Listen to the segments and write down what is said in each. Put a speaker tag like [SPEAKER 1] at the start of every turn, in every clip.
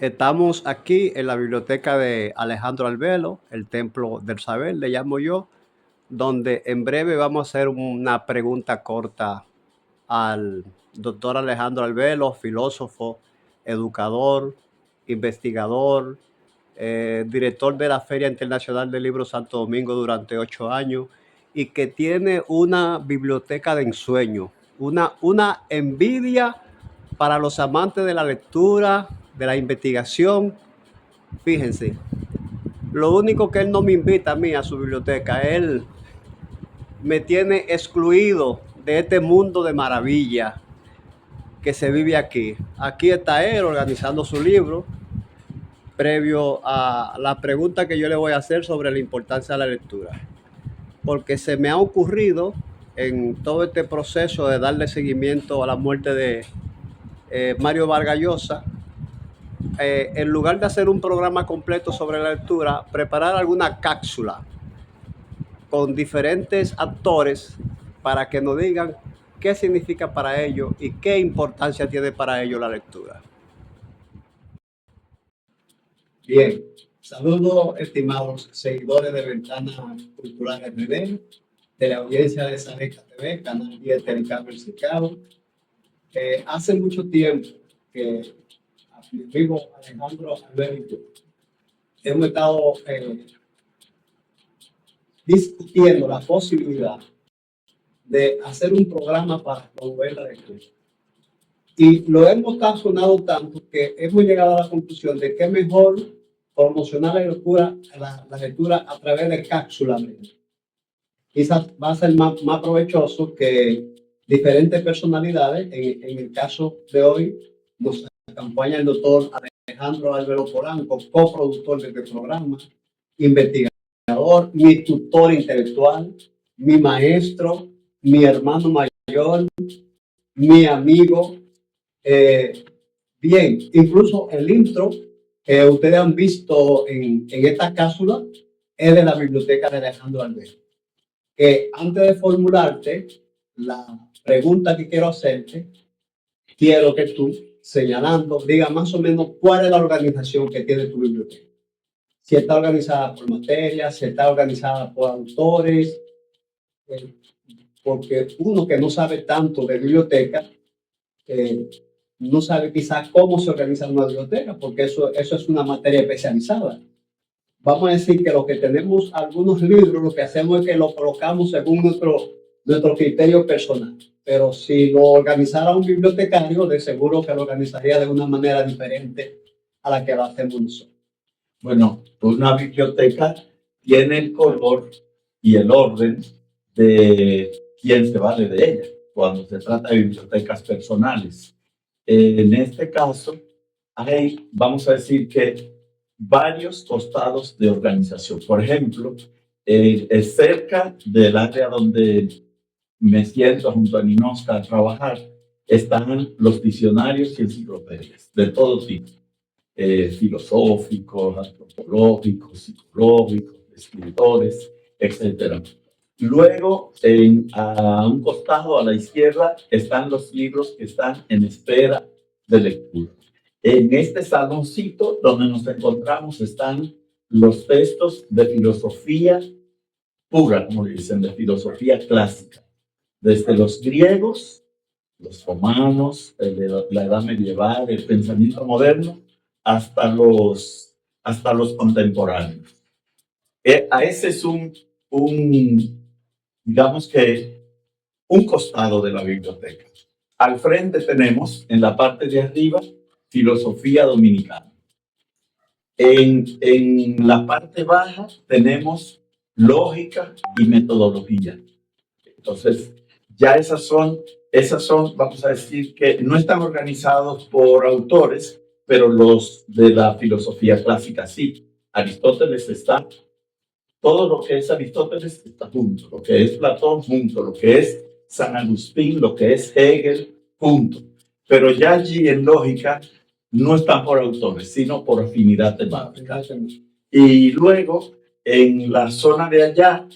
[SPEAKER 1] Estamos aquí en la biblioteca de Alejandro Albelo, el Templo del Saber, le llamo yo, donde en breve vamos a hacer una pregunta corta al doctor Alejandro Albelo, filósofo, educador, investigador, director de la Feria Internacional del Libro Santo Domingo durante 8 años y que tiene una biblioteca de ensueño, una envidia para los amantes de la lectura, de la investigación. Fíjense, lo único que él no me invita a mí a su biblioteca, él me tiene excluido de este mundo de maravilla que se vive aquí. Aquí está él organizando su libro, previo a la pregunta que yo le voy a hacer sobre la importancia de la lectura. Porque se me ha ocurrido en todo este proceso de darle seguimiento a la muerte de Mario Vargas Llosa, en lugar de hacer un programa completo sobre la lectura, preparar alguna cápsula con diferentes actores para que nos digan qué significa para ellos y qué importancia tiene para ellos la lectura. Bien, saludos estimados seguidores de Ventana Cultural RD, de la audiencia de Saneca TV, Canal 10 Telecable Cicao. Hace mucho tiempo que mi amigo Alejandro Albelo hemos estado discutiendo la posibilidad de hacer un programa para promover la lectura. Y lo hemos tazonado tanto que hemos llegado a la conclusión de que es mejor promocionar la lectura a través de cápsulas. Quizás va a ser más provechoso que diferentes personalidades. En el caso de hoy nos acompaña el doctor Alejandro Albelo Polanco, coproductor de este programa, investigador, mi tutor intelectual, mi maestro, mi hermano mayor, mi amigo. Bien, incluso el intro que ustedes han visto en esta cápsula es de la biblioteca de Alejandro Albelo. Que antes de formularte la pregunta que quiero hacerte, quiero que tú, señalando, diga más o menos cuál es la organización que tiene tu biblioteca. Si está organizada por materias, si está organizada por autores, porque uno que no sabe tanto de biblioteca, no sabe quizás cómo se organiza una biblioteca, porque eso es una materia especializada. Vamos a decir que lo que tenemos algunos libros, lo que hacemos es que lo colocamos según nuestro criterio personal. Pero si lo organizara un bibliotecario, de seguro que lo organizaría de una manera diferente a la que lo hacemos nosotros.
[SPEAKER 2] Bueno, una biblioteca tiene el color y el orden de quien se vale de ella, cuando se trata de bibliotecas personales. En este caso, hay, vamos a decir que varios costados de organización. Por ejemplo, cerca del área donde me siento junto a Ninosca a trabajar, están los diccionarios y enciclopedias de todo tipo, filosóficos, antropológicos, psicológicos, escritores, etc. Luego, a un costado, a la izquierda, están los libros que están en espera de lectura. En este saloncito donde nos encontramos están los textos de filosofía pura, como dicen, de filosofía clásica, desde los griegos, los romanos, la edad medieval, el pensamiento moderno, hasta los contemporáneos. A ese es digamos que, un costado de la biblioteca. Al frente tenemos, en la parte de arriba, filosofía dominicana. En la parte baja tenemos lógica y metodología. Entonces, ya esas son, vamos a decir que no están organizados por autores, pero los de la filosofía clásica sí. Aristóteles está, todo lo que es Aristóteles está junto, lo que es Platón junto, lo que es San Agustín, lo que es Hegel junto. Pero ya allí en lógica no están por autores, sino por afinidad temática. Y luego, en la zona de allá,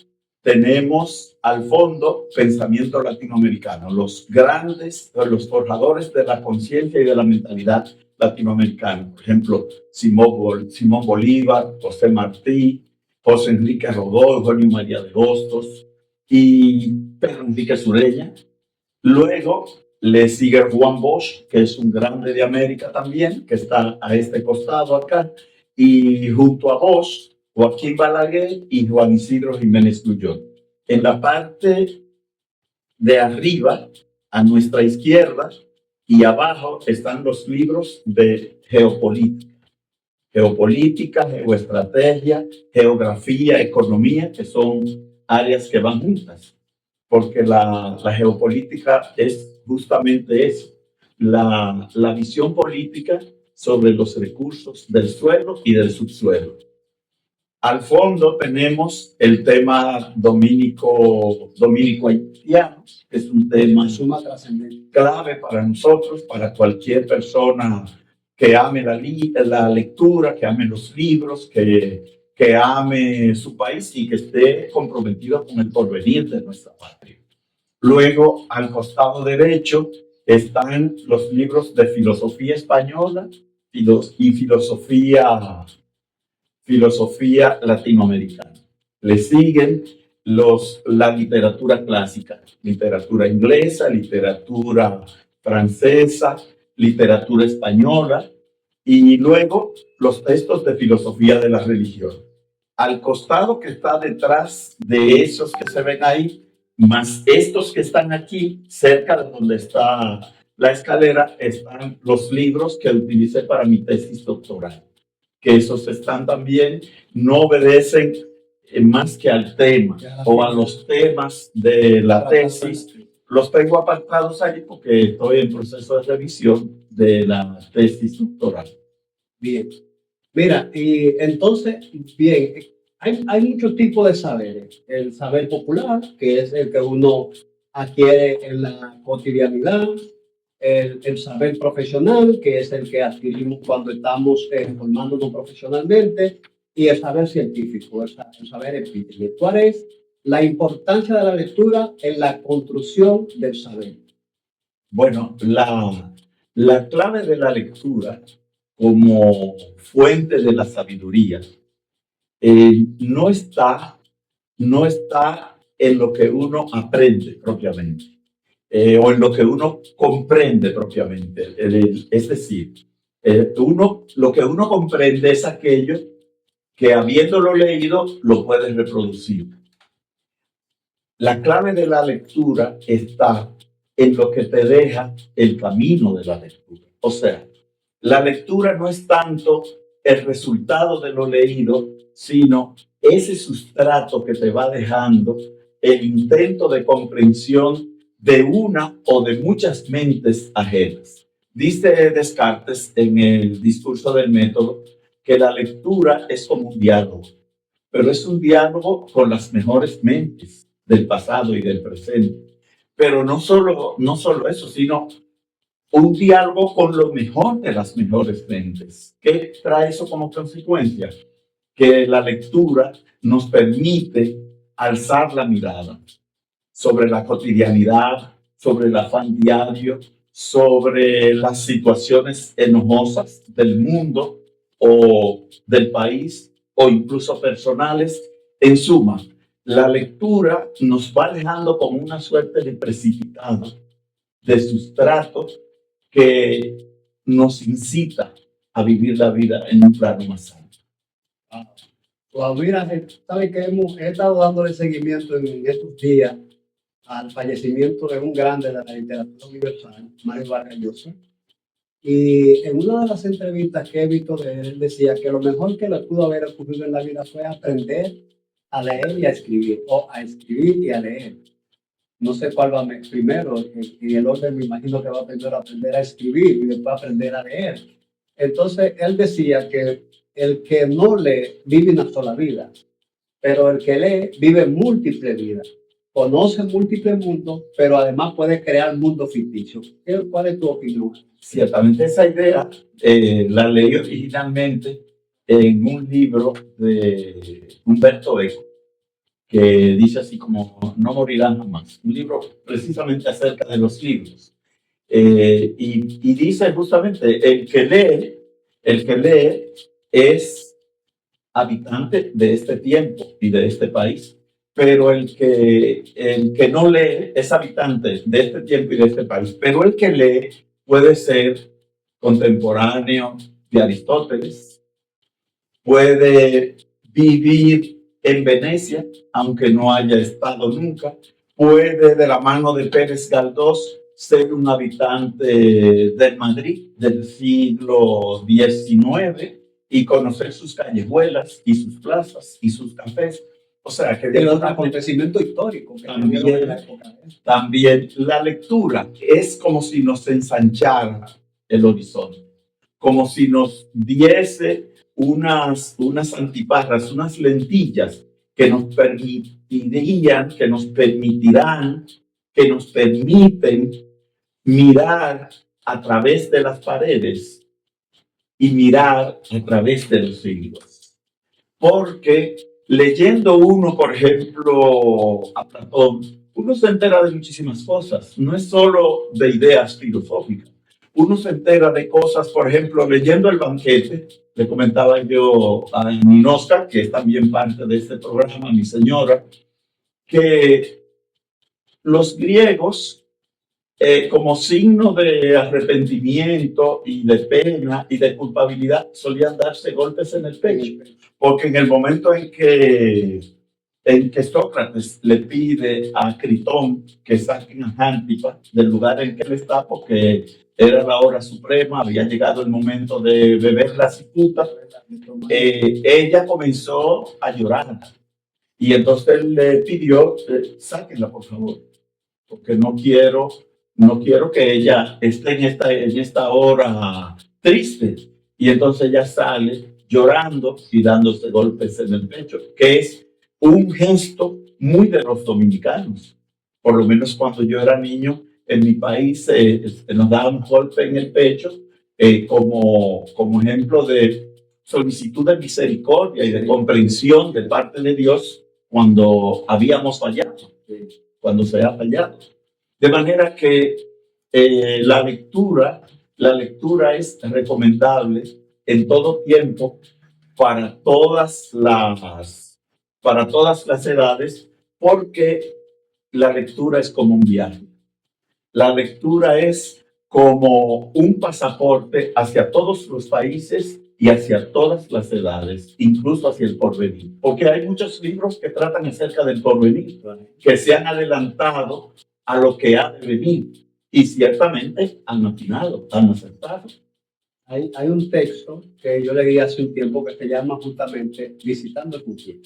[SPEAKER 2] tenemos al fondo pensamiento latinoamericano, los grandes, los forjadores de la conciencia y de la mentalidad latinoamericanos, por ejemplo, Simón Bolívar, José Martí, José Enrique Rodó, Eugenio María de Hostos y Pedro Enrique Sureña. Luego le sigue Juan Bosch, que es un grande de América también, que está a este costado acá, y junto a Bosch, Joaquín Balaguer y Juan Isidro Jiménez Gullón. En la parte de arriba, a nuestra izquierda y abajo, están los libros de geopolítica, geoestrategia, geografía, economía, que son áreas que van juntas, porque la geopolítica es justamente eso, la visión política sobre los recursos del suelo y del subsuelo. Al fondo tenemos el tema dominico-haitiano, que es un tema
[SPEAKER 1] Suma trascendencia.
[SPEAKER 2] clave para nosotros, para cualquier persona que ame la lectura, que ame los libros, que ame su país y que esté comprometido con el porvenir de nuestra patria. Luego, al costado derecho, están los libros de filosofía española y filosofía latinoamericana. Le siguen la literatura clásica, literatura inglesa, literatura francesa, literatura española y luego los textos de filosofía de la religión. Al costado que está detrás de esos que se ven ahí, más estos que están aquí, cerca de donde está la escalera, están los libros que utilicé para mi tesis doctoral, que esos están también, no obedecen más que al tema o a los temas de la tesis. Los tengo apartados ahí porque estoy en proceso de revisión de la tesis doctoral.
[SPEAKER 1] Bien. Mira, y entonces, bien, hay muchos tipos de saberes. El saber popular, que es el que uno adquiere en la cotidianidad. El saber profesional, que es el que adquirimos cuando estamos formándonos profesionalmente. Y el saber científico, el saber empírico. ¿Cuál es la importancia de la lectura en la construcción del saber?
[SPEAKER 2] Bueno, la clave de la lectura como fuente de la sabiduría no está en lo que uno aprende propiamente o en lo que uno comprende propiamente. Es decir, lo que uno comprende es aquello que habiéndolo leído lo puedes reproducir. La clave de la lectura está en lo que te deja el camino de la lectura. O sea, la lectura no es tanto el resultado de lo leído, sino ese sustrato que te va dejando el intento de comprensión de una o de muchas mentes ajenas. Dice Descartes en el discurso del método que la lectura es como un diálogo, pero es un diálogo con las mejores mentes del pasado y del presente. Pero no solo eso, sino un diálogo con lo mejor de las mejores mentes. ¿Qué trae eso como consecuencia? Que la lectura nos permite alzar la mirada sobre la cotidianidad, sobre el afán diario, sobre las situaciones enojosas del mundo o del país o incluso personales. En suma, la lectura nos va dejando como una suerte de precipitado, de sustrato que nos incita a vivir la vida en un plano más alto.
[SPEAKER 1] Pues mira, sabe que he estado dándole seguimiento en estos días al fallecimiento de un grande de la literatura universal, Mario Vargas Llosa. Y en una de las entrevistas que he visto de él, decía que lo mejor que le pudo haber ocurrido en la vida fue aprender a leer y a escribir, o a escribir y a leer. No sé cuál va primero, y el orden me imagino que va a primero aprender a escribir y después aprender a leer. Entonces, él decía que el que no lee vive una sola vida, pero el que lee vive múltiples vidas. Conoce múltiples mundos, pero además puede crear mundos ficticios. ¿Cuál es tu opinión?
[SPEAKER 2] Ciertamente esa idea la leí originalmente en un libro de Humberto Eco, que dice así como No morirán jamás, un libro precisamente acerca de los libros. Y dice justamente, el que lee es habitante de este tiempo y de este país, pero el que no lee es habitante de este tiempo y de este país, pero el que lee puede ser contemporáneo de Aristóteles, puede vivir en Venecia, aunque no haya estado nunca, puede de la mano de Pérez Galdós ser un habitante de Madrid del siglo XIX y conocer sus callejuelas y sus plazas y sus cafés. O sea, que
[SPEAKER 1] el otro acontecimiento histórico que
[SPEAKER 2] también, la época. También la lectura es como si nos ensanchara el horizonte, como si nos diese unas antiparras, unas lentillas que nos permitirían, que nos permitirán, que nos permiten mirar a través de las paredes y mirar a través de los siglos. Porque leyendo uno, por ejemplo, a Platón, uno se entera de muchísimas cosas, no es solo de ideas filosóficas. Uno se entera de cosas, por ejemplo, leyendo El Banquete, le comentaba yo a Ninoska, que es también parte de este programa, mi señora, que los griegos, como signo de arrepentimiento y de pena y de culpabilidad, solían darse golpes en el pecho, porque en el momento en que Sócrates le pide a Critón que saquen a Antipa del lugar en que él está, porque era la hora suprema, había llegado el momento de beber la cicuta, ella comenzó a llorar. Y entonces él le pidió, sáquenla por favor, porque no quiero que ella esté en esta hora triste. Y entonces ella sale llorando y dándose golpes en el pecho, que es un gesto muy de los dominicanos. Por lo menos cuando yo era niño, en mi país nos daban un golpe en el pecho como ejemplo de solicitud de misericordia y de comprensión de parte de Dios cuando habíamos fallado, cuando se ha fallado. De manera que la lectura es recomendable en todo tiempo para todas las edades, porque la lectura es como un viaje. La lectura es como un pasaporte hacia todos los países y hacia todas las edades, incluso hacia el porvenir. Porque hay muchos libros que tratan acerca del porvenir, que se han adelantado a lo que ha de venir y ciertamente han atinado, han acertado.
[SPEAKER 1] Hay un texto que yo leí hace un tiempo que se llama justamente Visitando el futuro.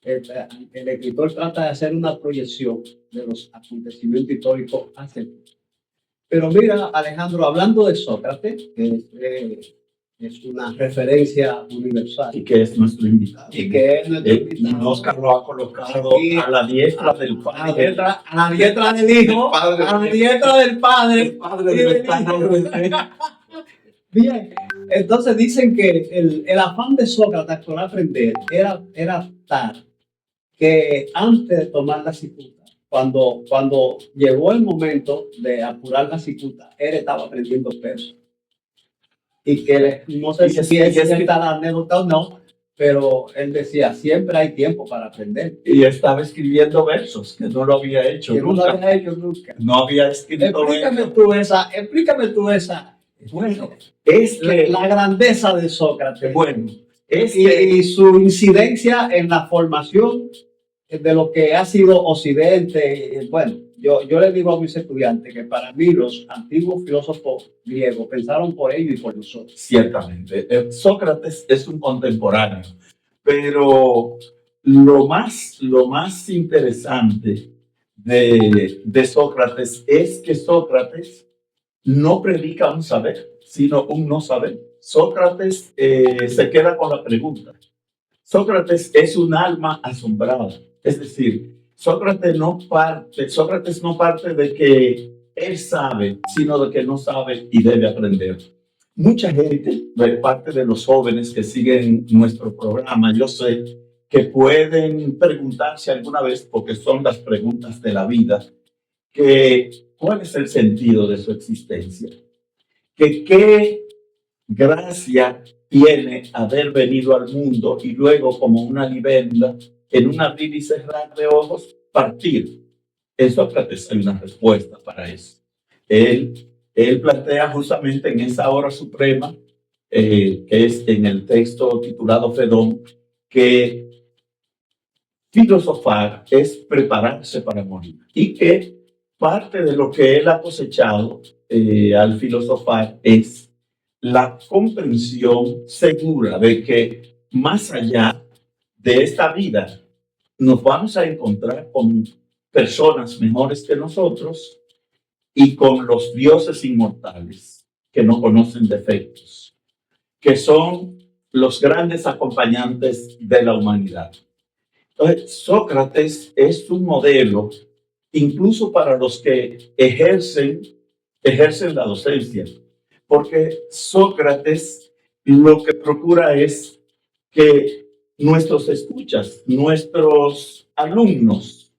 [SPEAKER 1] El escritor trata de hacer una proyección de los acontecimientos históricos hacia el futuro. Pero mira, Alejandro, hablando de Sócrates, que es una referencia universal.
[SPEAKER 2] Y que es nuestro invitado.
[SPEAKER 1] Y que es nuestro invitado.
[SPEAKER 2] Oscar lo ha colocado a la diestra del Padre.
[SPEAKER 1] A la diestra del Hijo, a la diestra del Padre. Bien, entonces dicen que el afán de Sócrates por aprender era tal que antes de tomar la cicuta, cuando llegó el momento de apurar la cicuta, él estaba aprendiendo versos. Y que no sé si es cierta la anécdota o no, pero él decía, siempre hay tiempo para aprender.
[SPEAKER 2] Y estaba escribiendo versos, que no lo había hecho nunca.
[SPEAKER 1] No lo había hecho nunca.
[SPEAKER 2] No había escrito
[SPEAKER 1] Explícame tú esa.
[SPEAKER 2] Bueno, es que
[SPEAKER 1] la grandeza de Sócrates.
[SPEAKER 2] Bueno,
[SPEAKER 1] y su incidencia en la formación de lo que ha sido Occidente. Bueno, yo le digo a mis estudiantes que para mí los antiguos filósofos griegos pensaron por ellos y por nosotros.
[SPEAKER 2] Ciertamente, Sócrates es un contemporáneo, pero lo más interesante de Sócrates es que Sócrates no predica un saber, sino un no saber. Sócrates se queda con la pregunta. Sócrates es un alma asombrada. Es decir, Sócrates no parte de que él sabe, sino de que no sabe y debe aprender. Mucha gente, de parte de los jóvenes que siguen nuestro programa, yo sé que pueden preguntarse alguna vez, porque son las preguntas de la vida, que cuál es el sentido de su existencia, que qué gracia tiene haber venido al mundo y luego como una libélula, en un abrir y cerrar de ojos, partir. En Sócrates hay una respuesta para eso. Él plantea justamente en esa hora suprema, que es en el texto titulado Fedón, que filosofar es prepararse para morir y que parte de lo que él ha cosechado al filosofar es la comprensión segura de que más allá de esta vida nos vamos a encontrar con personas mejores que nosotros y con los dioses inmortales que no conocen defectos, que son los grandes acompañantes de la humanidad. Entonces, Sócrates es un modelo incluso para los que ejercen la docencia, porque Sócrates lo que procura es que nuestros escuchas, nuestros alumnos,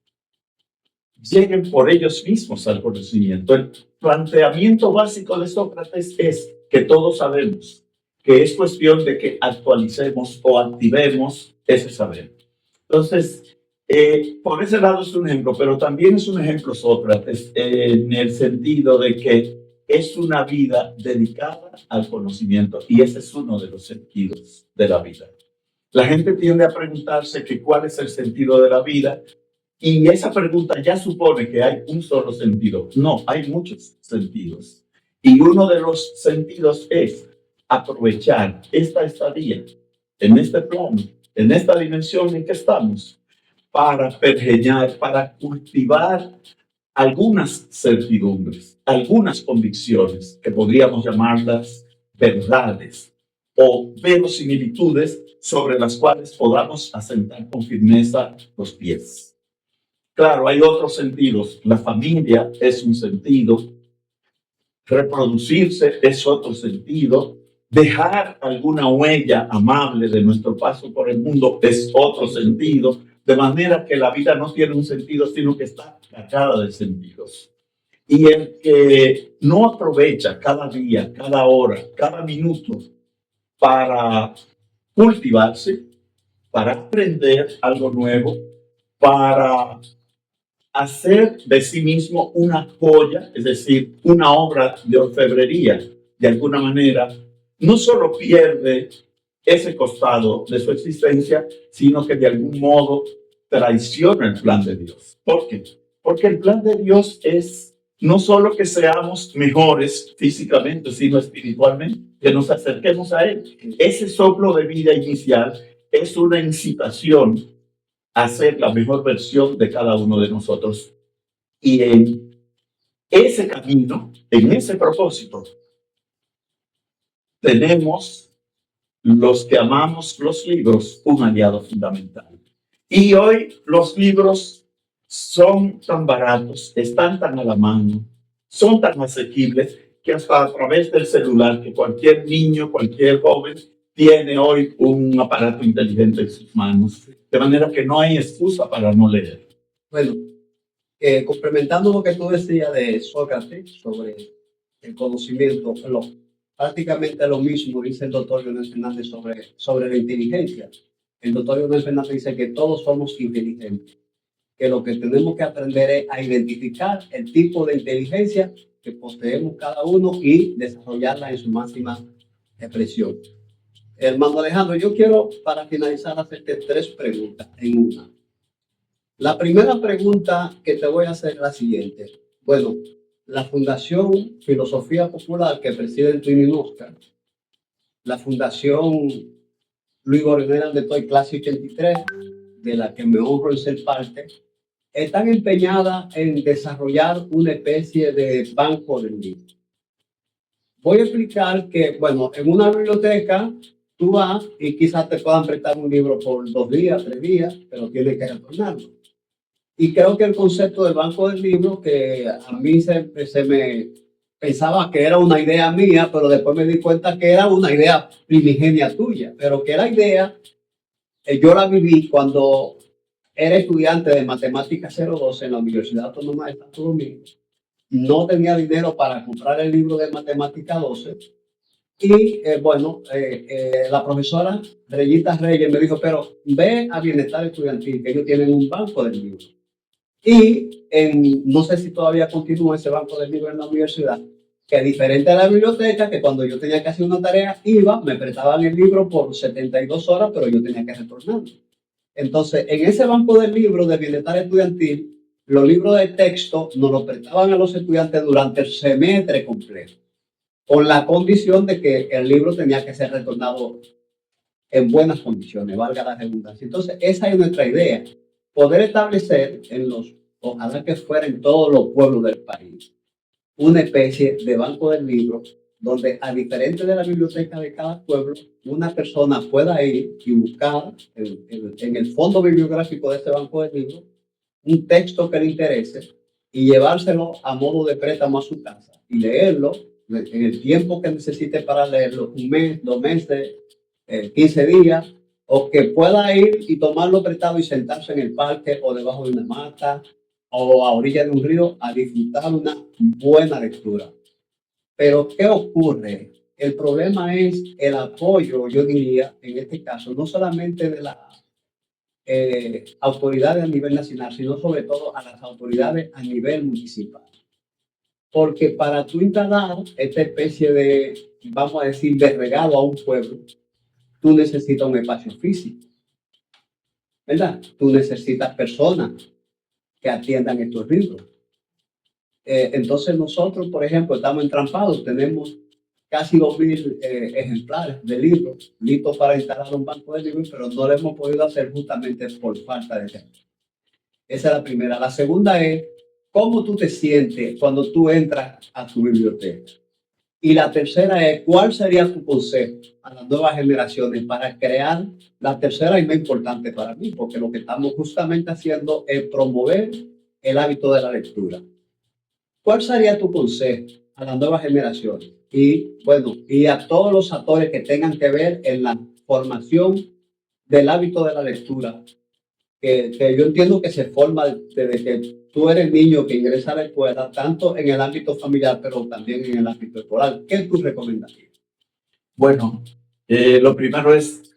[SPEAKER 2] lleguen por ellos mismos al conocimiento. El planteamiento básico de Sócrates es que todos sabemos, que es cuestión de que actualicemos o activemos ese saber. Entonces, por ese lado es un ejemplo, pero también es un ejemplo Sócrates en el sentido de que es una vida dedicada al conocimiento y ese es uno de los sentidos de la vida. La gente tiende a preguntarse que cuál es el sentido de la vida y esa pregunta ya supone que hay un solo sentido. No, hay muchos sentidos. Y uno de los sentidos es aprovechar esta estadía en este plano, en esta dimensión en que estamos, para pergeñar, para cultivar algunas certidumbres, algunas convicciones, que podríamos llamarlas verdades o verosimilitudes sobre las cuales podamos asentar con firmeza los pies. Claro, hay otros sentidos. La familia es un sentido, reproducirse es otro sentido, dejar alguna huella amable de nuestro paso por el mundo es otro sentido, de manera que la vida no tiene un sentido, sino que está cargada de sentidos. Y el que no aprovecha cada día, cada hora, cada minuto para cultivarse, para aprender algo nuevo, para hacer de sí mismo una joya, es decir, una obra de orfebrería, de alguna manera, no solo pierde ese costado de su existencia, sino que de algún modo traiciona el plan de Dios. ¿Por qué? Porque el plan de Dios es no solo que seamos mejores físicamente, sino espiritualmente, que nos acerquemos a Él. Ese soplo de vida inicial es una incitación a ser la mejor versión de cada uno de nosotros. Y en ese camino, en ese propósito, tenemos los que amamos los libros un aliado fundamental. Y hoy los libros son tan baratos, están tan a la mano, son tan asequibles que hasta a través del celular, que cualquier niño, cualquier joven tiene hoy un aparato inteligente en sus manos, de manera que no hay excusa para no leer.
[SPEAKER 1] Bueno, complementando lo que tú decías de Sócrates sobre el conocimiento, prácticamente lo mismo dice el doctor Leonel Fernández sobre la inteligencia. El doctor Leonel Fernández dice que todos somos inteligentes, que lo que tenemos que aprender es a identificar el tipo de inteligencia que poseemos cada uno y desarrollarla en su máxima expresión. Hermano Alejandro, yo quiero para finalizar hacerte 3 preguntas en una. La primera pregunta que te voy a hacer es la siguiente. Bueno, la Fundación Filosofía Popular que preside Twinning Oscar, la Fundación Luis Gorinera de Toy Clase 83, de la que me honro en ser parte, están empeñadas en desarrollar una especie de banco de libros. Voy a explicar que, bueno, en una biblioteca tú vas y quizás te puedan prestar un libro por 2 días, 3 días, pero tienes que retornarlo. Y creo que el concepto del banco del libro, que a mí se me pensaba que era una idea mía, pero después me di cuenta que era una idea primigenia tuya, pero que la idea, yo la viví cuando era estudiante de Matemática 012 en la Universidad Autónoma de Santo Domingo. No tenía dinero para comprar el libro de Matemática 12. Y la profesora Reyita Reyes me dijo, pero ve a Bienestar Estudiantil, que ellos tienen un banco de libros. Y no sé si todavía continúa ese banco de libros en la universidad, que diferente a la biblioteca, que cuando yo tenía que hacer una tarea, me prestaban el libro por 72 horas, pero yo tenía que retornarlo. Entonces, en ese banco de libros de Bienestar Estudiantil, los libros de texto nos los prestaban a los estudiantes durante el semestre completo, con la condición de que el libro tenía que ser retornado en buenas condiciones, valga la redundancia. Entonces, esa es nuestra idea, poder establecer ojalá que fuera en todos los pueblos del país, una especie de banco del libro, donde a diferencia de la biblioteca de cada pueblo, una persona pueda ir y buscar en el fondo bibliográfico de ese banco del libro un texto que le interese y llevárselo a modo de préstamo a su casa y leerlo en el tiempo que necesite para leerlo, un mes, 2 meses, 15 días, o que pueda ir y tomarlo prestado y sentarse en el parque o debajo de una mata o a orilla de un río a disfrutar una buena lectura. Pero, ¿qué ocurre? El problema es el apoyo, yo diría, en este caso, no solamente de las autoridades a nivel nacional, sino sobre todo a las autoridades a nivel municipal. Porque para tú instalar esta especie de, vamos a decir, de regalo a un pueblo, tú necesitas un espacio físico, ¿verdad? Tú necesitas personas que atiendan estos libros. Entonces nosotros, por ejemplo, estamos entrampados, tenemos casi 2.000 ejemplares de libros listos para instalar un banco de libros, pero no lo hemos podido hacer justamente por falta de tiempo. Esa es la primera. La segunda es, ¿cómo tú te sientes cuando tú entras a tu biblioteca? Y la tercera es, ¿cuál sería tu consejo a las nuevas generaciones para crear la tercera y más importante para mí? Porque lo que estamos justamente haciendo es promover el hábito de la lectura. ¿Cuál sería tu consejo a las nuevas generaciones? Y a todos los actores que tengan que ver en la formación del hábito de la lectura, que yo entiendo que se forma desde que tú eres niño que ingresa a la escuela, tanto en el ámbito familiar, pero también en el ámbito escolar. ¿Qué tú recomendarías?
[SPEAKER 2] Bueno, lo primero es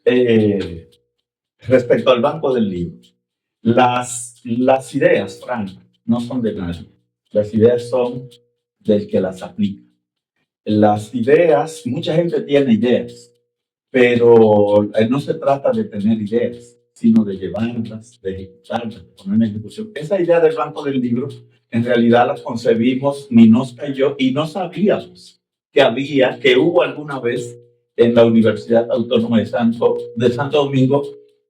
[SPEAKER 2] respecto al banco del libro. Las ideas, Frank, no son de nadie. Las ideas son del que las aplica. Las ideas, mucha gente tiene ideas, pero no se trata de tener ideas, sino de llevarlas, de ejecutarlas, de poner en ejecución. Esa idea del banco del libro, en realidad la concebimos Ninosca y yo, y no sabíamos que hubo alguna vez en la Universidad Autónoma de Santo Domingo,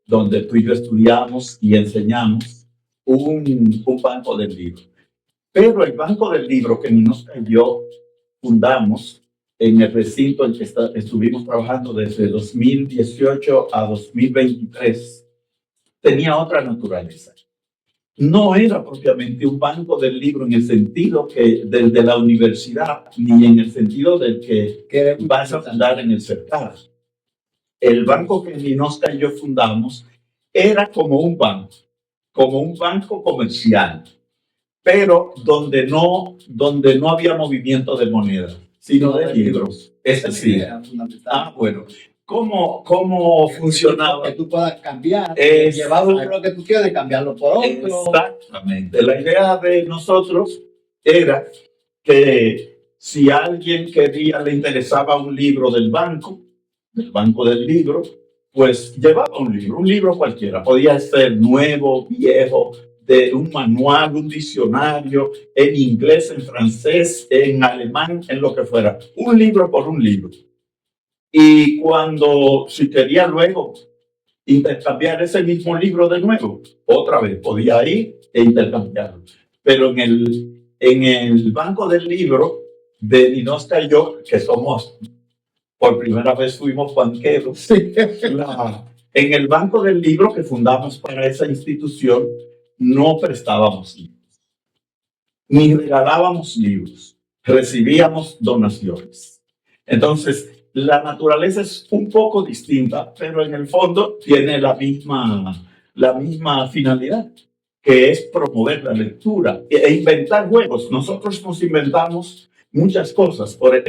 [SPEAKER 2] donde tú y yo estudiamos y enseñamos, un banco del libro. Pero el banco del libro que Ninosca y yo fundamos en el recinto en que estuvimos trabajando desde 2018 a 2023, tenía otra naturaleza. No era propiamente un banco del libro en el sentido del de la universidad, ni en el sentido del que vas a fundar en el cercado. El banco que Ninosca y yo fundamos era como un banco comercial, pero donde no había movimiento de moneda, sino de libros. Es decir, bueno, ¿cómo funcionaba?
[SPEAKER 1] Que tú puedas cambiar, llevar lo que tú quieres, cambiarlo por otro.
[SPEAKER 2] Exactamente. La idea de nosotros era que si a alguien le interesaba un libro del banco del libro, pues llevaba un libro cualquiera. Podía ser nuevo, viejo, de un manual, un diccionario, en inglés, en francés, en alemán, en lo que fuera. Un libro por un libro. Y si quería luego intercambiar ese mismo libro de nuevo, otra vez podía ir e intercambiarlo. Pero en el banco del libro de Ninosca y yo, que por primera vez fuimos banqueros, en el banco del libro que fundamos para esa institución, no prestábamos libros, ni regalábamos libros, recibíamos donaciones. Entonces, la naturaleza es un poco distinta, pero en el fondo tiene la misma la misma finalidad, que es promover la lectura e inventar juegos. Nosotros nos inventamos muchas cosas para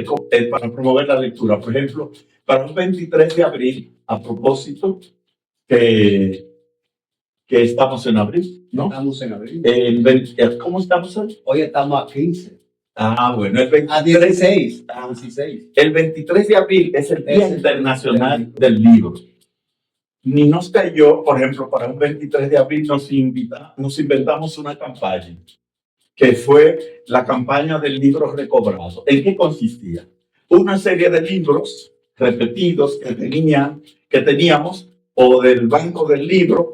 [SPEAKER 2] promover la lectura. Por ejemplo, para un 23 de abril, a propósito, que estamos en abril, ¿no?
[SPEAKER 1] Estamos en abril.
[SPEAKER 2] ¿Cómo estamos hoy?
[SPEAKER 1] Hoy estamos a 15.
[SPEAKER 2] Bueno, el 23,
[SPEAKER 1] a 16. A 16.
[SPEAKER 2] El 23 de abril es el Día Internacional del Libro. Ni nos cayó, por ejemplo, para un 23 de abril nos inventamos una campaña, que fue la campaña del libro recobrado. ¿En qué consistía? Una serie de libros repetidos que teníamos, o del banco del libro,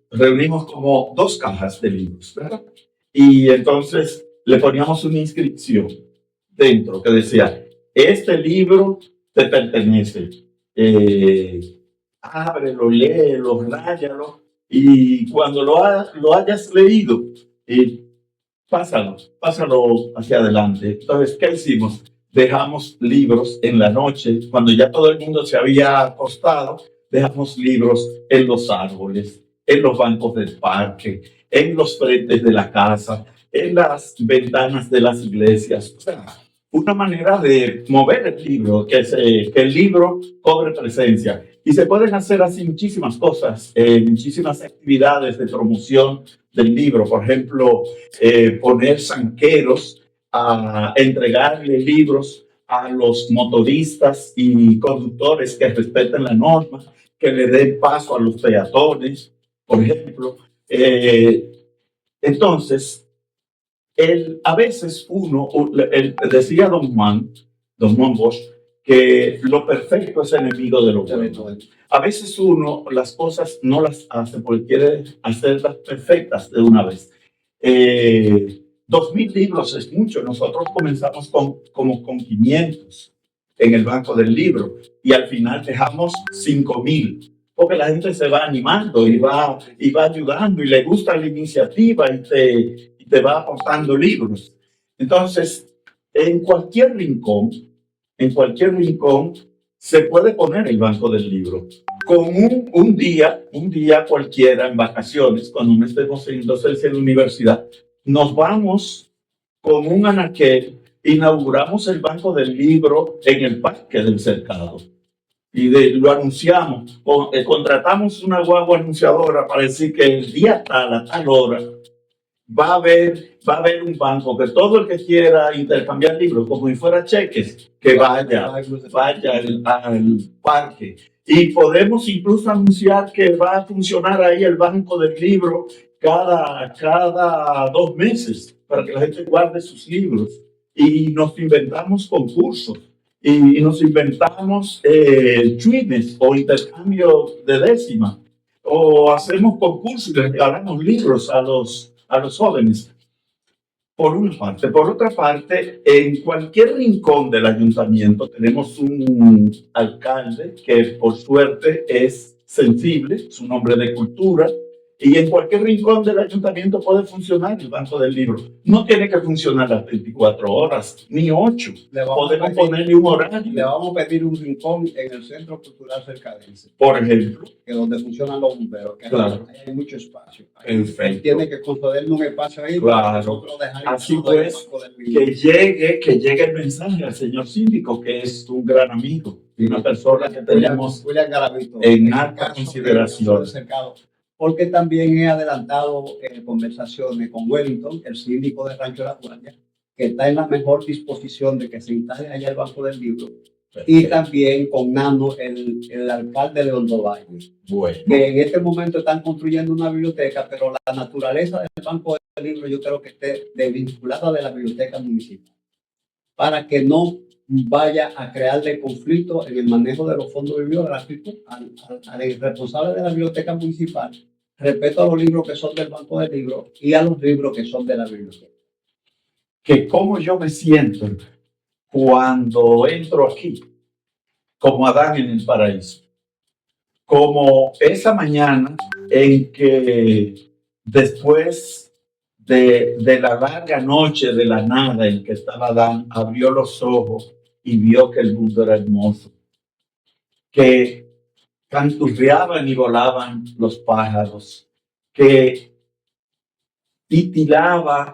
[SPEAKER 2] reunimos como 2 cajas de libros, ¿verdad? Y entonces le poníamos una inscripción dentro que decía, este libro te pertenece, ábrelo, léelo, ráyalo, y cuando lo hayas leído, pásalo hacia adelante. Entonces, ¿qué hicimos? Dejamos libros en la noche, cuando ya todo el mundo se había acostado, dejamos libros en los árboles, en los bancos del parque, en los frentes de la casa, en las ventanas de las iglesias. O sea, una manera de mover el libro, que el libro cobre presencia. Y se pueden hacer así muchísimas cosas, muchísimas actividades de promoción del libro. Por ejemplo, poner zanqueros a entregarle libros a los motoristas y conductores que respeten la norma, que le den paso a los peatones, por ejemplo. Entonces, a veces decía don Juan Bosch, que lo perfecto es enemigo de lo bueno. A veces uno las cosas no las hace porque quiere hacerlas perfectas de una vez. 2.000 libros es mucho. Nosotros comenzamos con 500 en el banco del libro y al final dejamos 5.000, porque la gente se va animando y va ayudando y le gusta la iniciativa y te va aportando libros. Entonces, en cualquier rincón se puede poner el banco del libro. Con un día cualquiera en vacaciones, cuando no estemos en docencia en la universidad, nos vamos con un anaquel, inauguramos el banco del libro en el parque del cercado y lo anunciamos. Contratamos una guagua anunciadora para decir que el día tal, a tal hora, va a haber un banco que todo el que quiera intercambiar libros como si fuera cheques, que vaya al parque. Y podemos incluso anunciar que va a funcionar ahí el banco del libro cada 2 meses para que la gente guarde sus libros. Y nos inventamos concursos y nos inventamos twines o intercambio de décima, o hacemos concursos y regalamos libros a los jóvenes, por una parte. Por otra parte, en cualquier rincón del ayuntamiento tenemos un alcalde que por suerte es sensible, es un hombre de cultura, y en cualquier rincón del ayuntamiento puede funcionar el banco del libro. No tiene que funcionar las 24 horas, ni 8. Podemos ponerle un horario.
[SPEAKER 1] Le vamos a pedir un rincón en el Centro Cultural Cercadense,
[SPEAKER 2] por ejemplo,
[SPEAKER 1] que donde funcionan los bomberos, que
[SPEAKER 2] claro,
[SPEAKER 1] hay mucho espacio.
[SPEAKER 2] Perfecto.
[SPEAKER 1] Tiene que concederle un espacio ahí.
[SPEAKER 2] Claro. Así pues, que llegue el mensaje al señor síndico, que es un gran amigo y una persona que tenemos en alta consideración.
[SPEAKER 1] Porque también he adelantado conversaciones con Wellington, el síndico de Rancho La Guardia, que está en la mejor disposición de que se instale allá el banco del libro. Perfecto. Y también con Nano, el alcalde de Hondo Valle, bueno, que en este momento están construyendo una biblioteca, pero la naturaleza del banco del libro yo creo que esté desvinculada de la biblioteca municipal, para que no vaya a crearle conflicto en el manejo de los fondos bibliográficos al responsable de la biblioteca municipal, respecto a los libros que son del banco del libro y a los libros que son de la biblioteca.
[SPEAKER 2] Que como yo me siento cuando entro aquí, como Adán en el paraíso, como esa mañana en que después de la larga noche de la nada en que estaba Adán, abrió los ojos y vio que el mundo era hermoso, que canturreaban y volaban los pájaros, que titilaba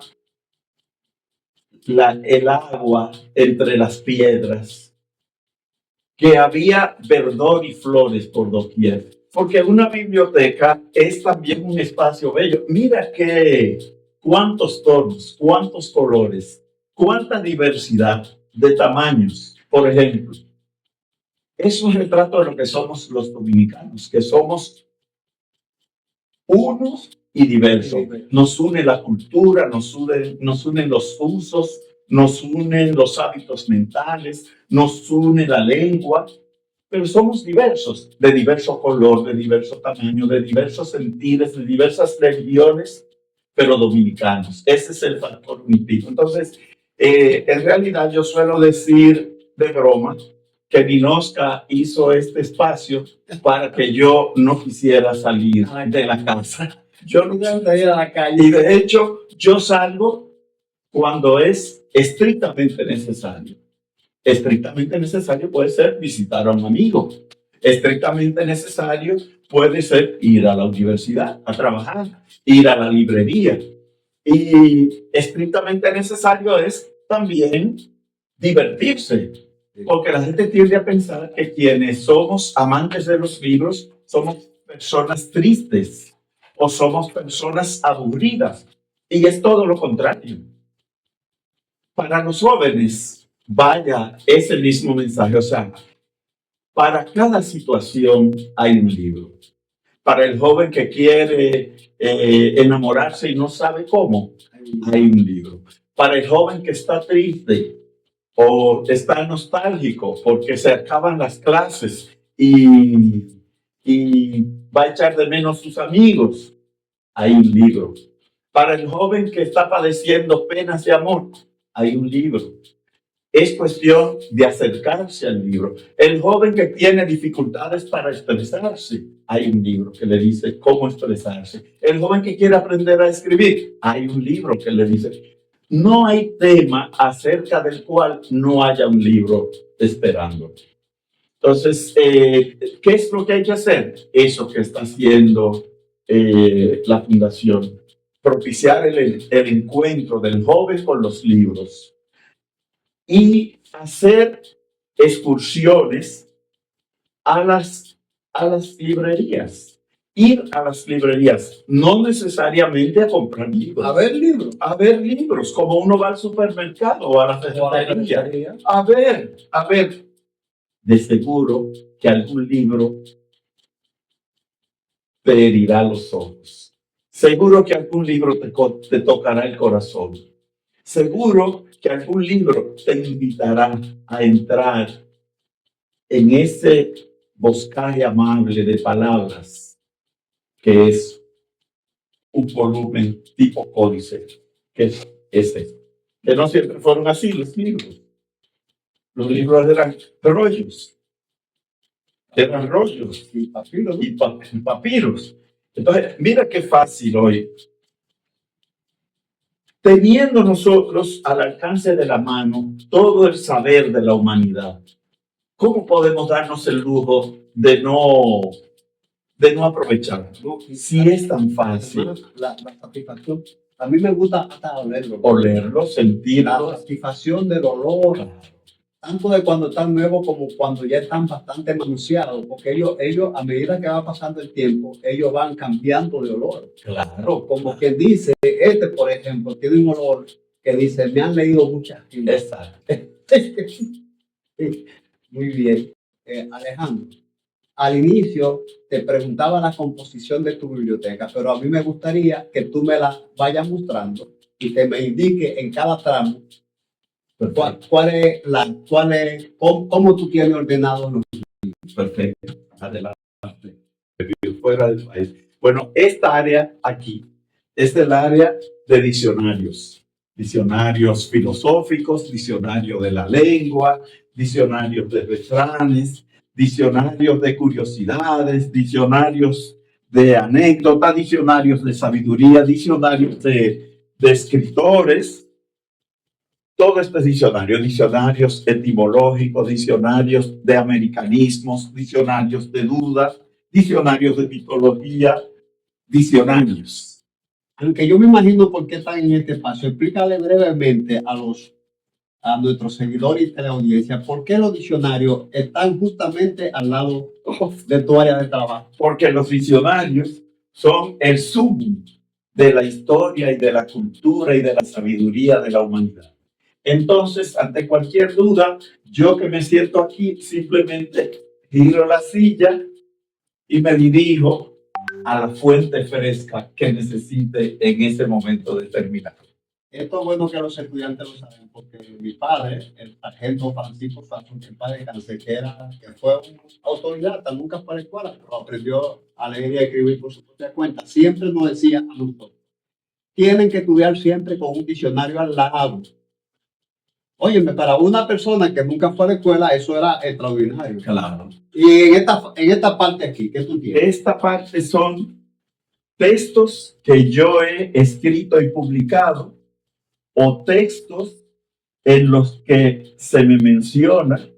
[SPEAKER 2] el agua entre las piedras, que había verdor y flores por doquier. Porque una biblioteca es también un espacio bello. Mira cuántos tonos, cuántos colores, cuánta diversidad de tamaños. Por ejemplo, es un retrato de lo que somos los dominicanos, que somos unos y diversos. Nos une la cultura, nos unen los usos, nos unen los hábitos mentales, nos une la lengua, pero somos diversos, de diverso color, de diverso tamaño, de diversos sentidos, de diversas religiones, pero dominicanos. Ese es el factor unitivo. Entonces, en realidad yo suelo decir de broma que Ninosca hizo este espacio para que yo no quisiera salir de la casa. Yo no quisiera ir a la calle. Y de hecho, yo salgo cuando es estrictamente necesario. Estrictamente necesario puede ser visitar a un amigo. Estrictamente necesario puede ser ir a la universidad, a trabajar, ir a la librería. Y estrictamente necesario es también divertirse. Porque la gente tiende a pensar que quienes somos amantes de los libros somos personas tristes o somos personas aburridas. Y es todo lo contrario. Para los jóvenes, vaya ese mismo mensaje. O sea, para cada situación hay un libro. Para el joven que quiere enamorarse y no sabe cómo, hay un libro. Para el joven que está triste o está nostálgico porque se acaban las clases y va a echar de menos sus amigos, hay un libro. Para el joven que está padeciendo penas de amor, hay un libro. Es cuestión de acercarse al libro. El joven que tiene dificultades para expresarse, hay un libro que le dice cómo expresarse. El joven que quiere aprender a escribir, hay un libro que le dice. No hay tema acerca del cual no haya un libro esperando. Entonces, ¿qué es lo que hay que hacer? Eso que está haciendo la Fundación. Propiciar el encuentro del joven con los libros y hacer excursiones a las librerías. Ir a las librerías, no necesariamente a comprar libros. A ver libros, como uno va al supermercado o a la ferretería. A ver. De seguro que algún libro te herirá los ojos. Seguro que algún libro te tocará el corazón. Seguro que algún libro te invitará a entrar en ese boscaje amable de palabras que es un volumen tipo códice, que es ese. Que no siempre fueron así los libros. Los libros eran rollos. Eran rollos y papiros. Entonces, mira qué fácil hoy. Teniendo nosotros al alcance de la mano todo el saber de la humanidad, ¿cómo podemos darnos el lujo de no aprovechar? Si es tan fácil.
[SPEAKER 1] La satisfacción. A mí me gusta hasta
[SPEAKER 2] olerlo, sentirlo.
[SPEAKER 1] La satisfacción del olor, tanto de cuando están nuevos como cuando ya están bastante manoseados, porque ellos a medida que va pasando el tiempo, ellos van cambiando de olor.
[SPEAKER 2] Claro.
[SPEAKER 1] Como quien dice, por ejemplo, tiene un olor que dice, me han leído muchas cosas.
[SPEAKER 2] Exacto.
[SPEAKER 1] Muy bien. Alejandro, al inicio te preguntaba la composición de tu biblioteca, pero a mí me gustaría que tú me la vayas mostrando y que me indique en cada tramo cómo tú tienes ordenado los libros.
[SPEAKER 2] Perfecto. Adelante. Fuera del país. Bueno, esta área aquí es el área de diccionarios. Diccionarios filosóficos, diccionario de la lengua, diccionarios de refranes, diccionarios de curiosidades, diccionarios de anécdotas, diccionarios de sabiduría, diccionarios de escritores. Todo este diccionario, diccionarios etimológicos, diccionarios de americanismos, diccionarios de dudas, diccionarios de mitología, diccionarios.
[SPEAKER 1] Aunque yo me imagino por qué están en este espacio, explícale brevemente a nuestros seguidores y teleaudiencia por qué los diccionarios están justamente al lado de tu área de trabajo.
[SPEAKER 2] Porque los diccionarios son el sumo de la historia y de la cultura y de la sabiduría de la humanidad. Entonces, ante cualquier duda, yo que me siento aquí, simplemente giro la silla y me dirijo a la fuente fresca que necesite en ese momento determinado.
[SPEAKER 1] Esto es bueno que los estudiantes lo saben, porque mi padre, el sargento Francisco Sazón, el padre Cáncer, que fue un autodidacta, nunca fue a la escuela, pero aprendió a leer y a escribir por su propia cuenta, siempre nos decía a nosotros, tienen que estudiar siempre con un diccionario al lado. Óyeme, para una persona que nunca fue a la escuela, eso era extraordinario.
[SPEAKER 2] Claro.
[SPEAKER 1] Y en esta parte aquí, ¿qué tú tienes?
[SPEAKER 2] Esta parte son textos que yo he escrito y publicado o textos en los que se me menciona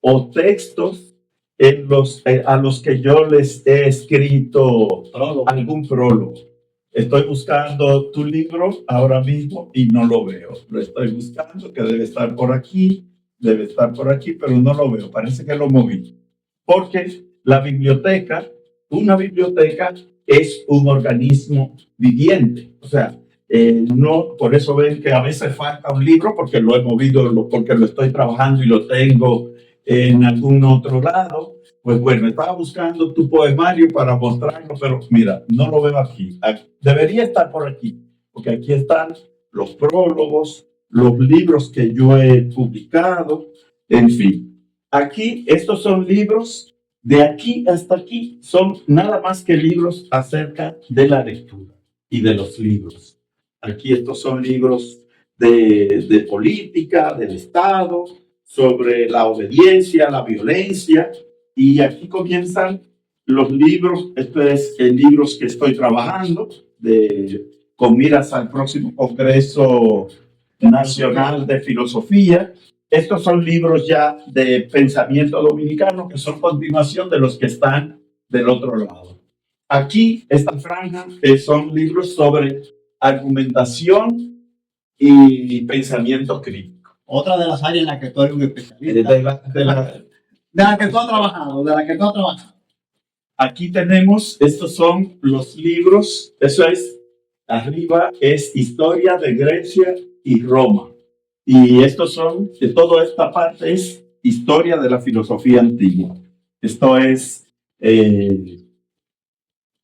[SPEAKER 2] o textos a los que yo les he escrito algún prólogo. Estoy buscando tu libro ahora mismo y no lo veo. Lo estoy buscando, que debe estar por aquí, pero no lo veo. Parece que lo moví. Porque una biblioteca es un organismo viviente. O sea, no, por eso ven que a veces falta un libro porque lo he movido, porque lo estoy trabajando y lo tengo en algún otro lado. Pues bueno, estaba buscando tu poemario para mostrarlo, pero mira, no lo veo aquí. Debería estar por aquí, porque aquí están los prólogos, los libros que yo he publicado, en fin. Aquí, estos son libros, de aquí hasta aquí, son nada más que libros acerca de la lectura y de los libros. Aquí estos son libros de política, del Estado, sobre la obediencia, la violencia, y aquí comienzan los libros. Estos es libros que estoy trabajando con miras al próximo Congreso Nacional de Filosofía. Estos son libros ya de pensamiento dominicano que son continuación de los que están del otro lado. Aquí, esta franja, son libros sobre argumentación y pensamiento crítico.
[SPEAKER 1] Otra de las áreas en las que tú eres un especialista. De la que tú has trabajado.
[SPEAKER 2] Aquí tenemos, estos son los libros, eso es, arriba es Historia de Grecia y Roma. Y estos son, de toda esta parte es Historia de la Filosofía Antigua. Esto es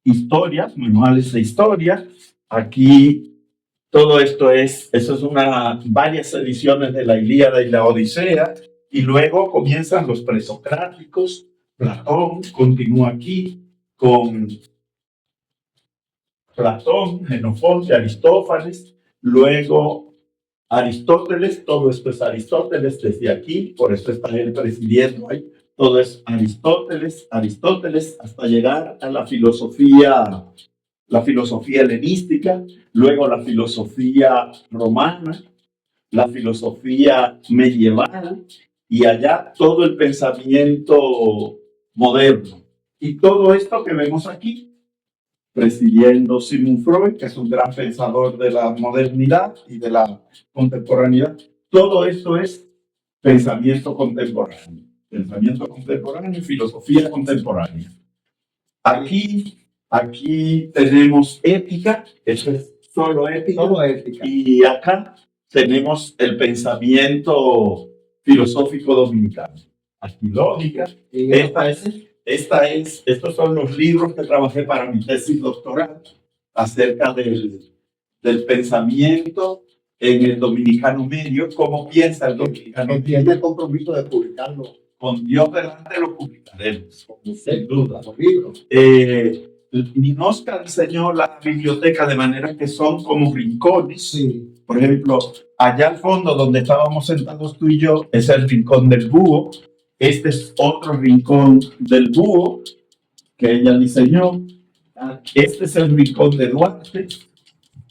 [SPEAKER 2] historia, manuales de historia. Aquí todo esto eso es varias ediciones de la Ilíada y la Odisea. Y luego comienzan los presocráticos. Platón continúa aquí con Platón, Jenofonte, Aristófanes. Luego Aristóteles, todo esto es Aristóteles desde aquí, por eso está él presidiendo ahí. Todo es Aristóteles, hasta llegar a la filosofía helenística, luego la filosofía romana, la filosofía medieval, y allá todo el pensamiento moderno. Y todo esto que vemos aquí, presidiendo Sigmund Freud, que es un gran pensador de la modernidad y de la contemporaneidad, todo esto es pensamiento contemporáneo y filosofía contemporánea. Aquí tenemos ética, eso es solo ética. Y acá tenemos el pensamiento filosófico dominicano. Aquí lógica. Estos son los libros que trabajé para mi tesis doctoral acerca del pensamiento en el dominicano medio, cómo piensa el dominicano medio.
[SPEAKER 1] Tiene el compromiso de publicarlo.
[SPEAKER 2] Con Dios delante lo publicaremos, sin duda.
[SPEAKER 1] Los libros.
[SPEAKER 2] Ninosca diseñó la biblioteca de manera que son como rincones.
[SPEAKER 1] Sí.
[SPEAKER 2] Por ejemplo, allá al fondo donde estábamos sentados tú y yo es el rincón del búho. Este es otro rincón del búho que ella diseñó. Este es el rincón de Duarte,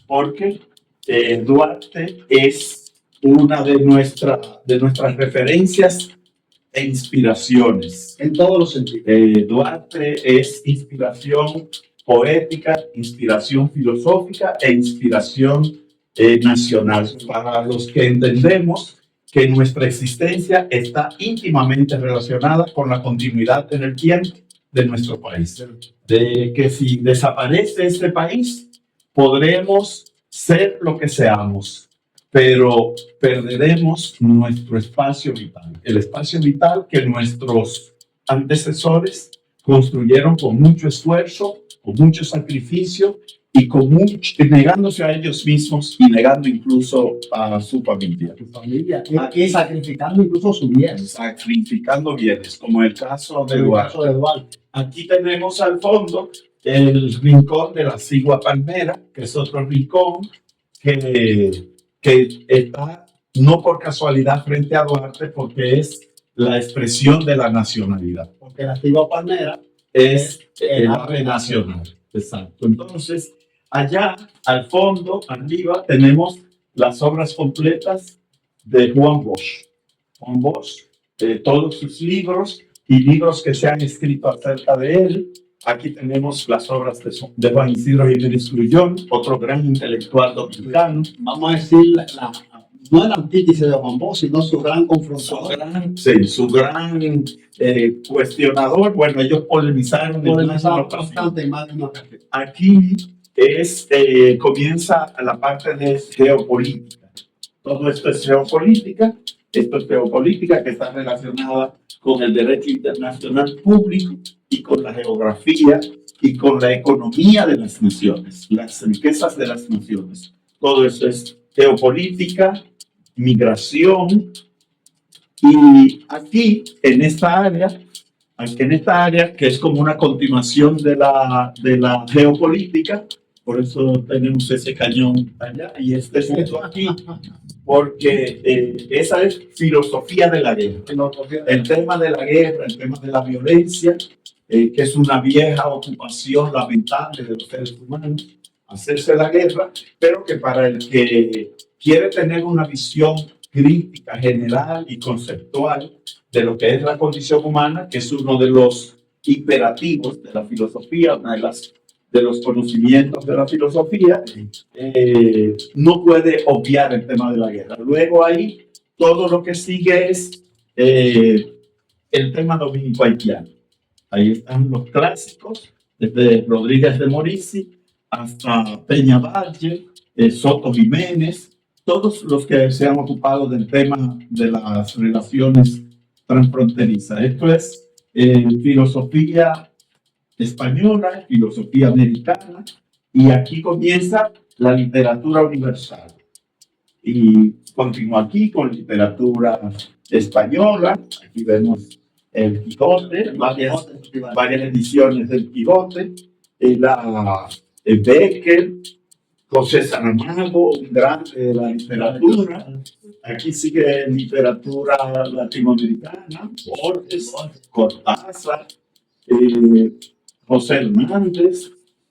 [SPEAKER 2] porque Duarte es una de nuestras referencias e inspiraciones.
[SPEAKER 1] En todos los sentidos.
[SPEAKER 2] Duarte es inspiración poética, inspiración filosófica e inspiración nacional. Para los que entendemos que nuestra existencia está íntimamente relacionada con la continuidad en el tiempo de nuestro país. De que si desaparece este país, podremos ser lo que seamos, pero perderemos nuestro espacio vital. El espacio vital que nuestros antecesores construyeron con mucho esfuerzo, con mucho sacrificio y negándose a ellos mismos y negando incluso a su familia.
[SPEAKER 1] Y sacrificando incluso su bien.
[SPEAKER 2] Sacrificando bienes, como el caso de Duarte. Aquí tenemos al fondo el rincón de la Sigua Palmera, que es otro rincón que está no por casualidad frente a Duarte, porque es la expresión de la nacionalidad.
[SPEAKER 1] Porque la Sigua Palmera
[SPEAKER 2] es el ave nacional. Exacto. Entonces, allá al fondo, arriba, tenemos las obras completas de Juan Bosch. Juan Bosch, todos sus libros y libros que se han escrito acerca de él. Aquí tenemos las obras de Juan Isidro Jiménez Grullón, otro gran intelectual dominicano.
[SPEAKER 1] Vamos a decir, no el antítesis de Juan Bosch, sino su gran confrontador.
[SPEAKER 2] Su gran cuestionador. Bueno, ellos polemizaron bastante. Aquí comienza la parte de geopolítica. Todo esto es geopolítica. Esto es geopolítica que está relacionada con el derecho internacional público y con la geografía y con la economía de las naciones, las riquezas de las naciones. Todo eso es geopolítica, migración. Y aquí, en esta área, que es como una continuación de la geopolítica, por eso tenemos ese cañón allá y este punto aquí, porque esa es filosofía de la guerra. El tema de la guerra, el tema de la violencia, que es una vieja ocupación lamentable de los seres humanos, hacerse la guerra, pero que para el que quiere tener una visión crítica, general y conceptual de lo que es la condición humana, que es uno de los imperativos de la filosofía, una de los conocimientos de la filosofía, no puede obviar el tema de la guerra. Luego ahí todo lo que sigue es el tema dominico-haitiano. Ahí están los clásicos, desde Rodríguez de Morici hasta Peña Valle, Soto Jiménez, todos los que se han ocupado del tema de las relaciones transfronterizas. Esto es filosofía española, filosofía americana, y aquí comienza la literatura universal. Y continúa aquí con literatura española. Aquí vemos el Quijote, varias ediciones del Quijote, Becker, José Saramago, un gran de la literatura. Aquí sigue literatura latinoamericana, Borges, Cortázar, José Hernández,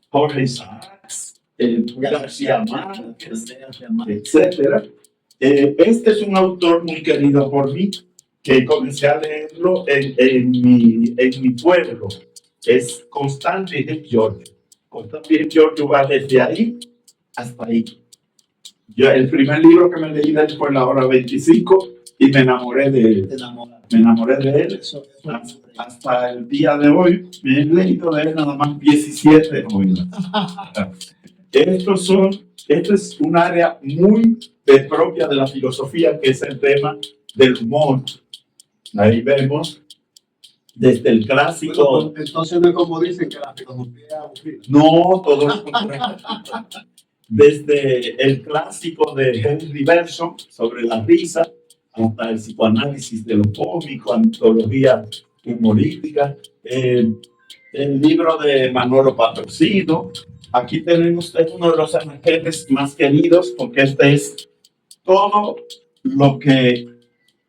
[SPEAKER 2] Jorge Isaacs, García Márquez, etc. Este es un autor muy querido por mí, que comencé a leerlo en mi pueblo. Es Constantine Giorgio. Constantine Giorgio va desde ahí hasta ahí. El primer libro que me leí de él fue La Hora 25 y me enamoré de él. Me enamoré de él. Hasta el día de hoy me he leído de él nada más 17 novelas. Esto es un área muy propia de la filosofía, que es el tema del humor. Ahí vemos desde el clásico.
[SPEAKER 1] Entonces no es como dicen que la filosofía es aburrida.
[SPEAKER 2] No, todo lo contrario. Desde el clásico de Henry Bergson sobre la risa hasta el psicoanálisis de lo cómico, antología humorística, el libro de Manolo Patrocino. Aquí tenemos uno de los anaqueles más queridos, porque este es todo lo que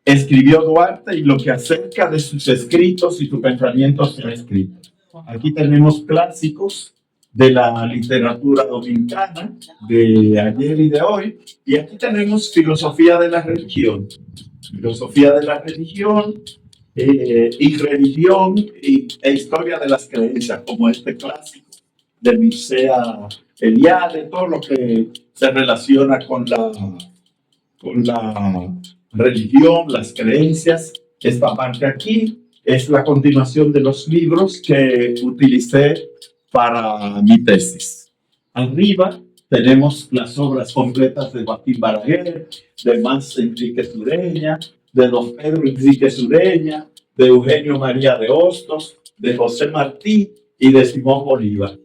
[SPEAKER 2] escribió Duarte y lo que acerca de sus escritos y sus pensamientos se ha escrito. Aquí tenemos clásicos de la literatura dominicana de ayer y de hoy, y aquí tenemos filosofía de la religión. Filosofía de la religión, y religión e historia de las creencias, como este clásico de Mircea Eliade, todo lo que se relaciona con la religión, las creencias. Esta parte aquí es la continuación de los libros que utilicé para mi tesis. Arriba tenemos las obras completas de Joaquín Balaguer, de Mans Enrique Sureña, de don Pedro Enrique Sureña, de Eugenio María de Hostos, de José Martí y de Simón Bolívar.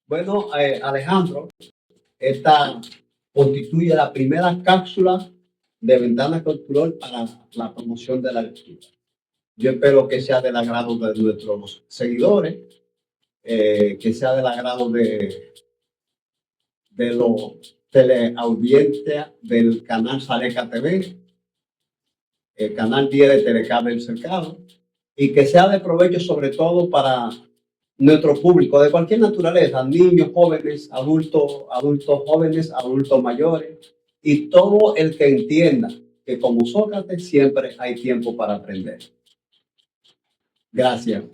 [SPEAKER 1] Bueno, Alejandro, esta constituye la primera cápsula de Ventana Cultural para la promoción de la lectura. Yo espero que sea del agrado de nuestros seguidores, que sea del agrado de los teleaudiencias del canal Sareca TV, el canal 10 de Telecable El Cercado, y que sea de provecho sobre todo para nuestro público de cualquier naturaleza, niños, jóvenes, adultos jóvenes, adultos mayores, y todo el que entienda que como Sócrates siempre hay tiempo para aprender. Gracias.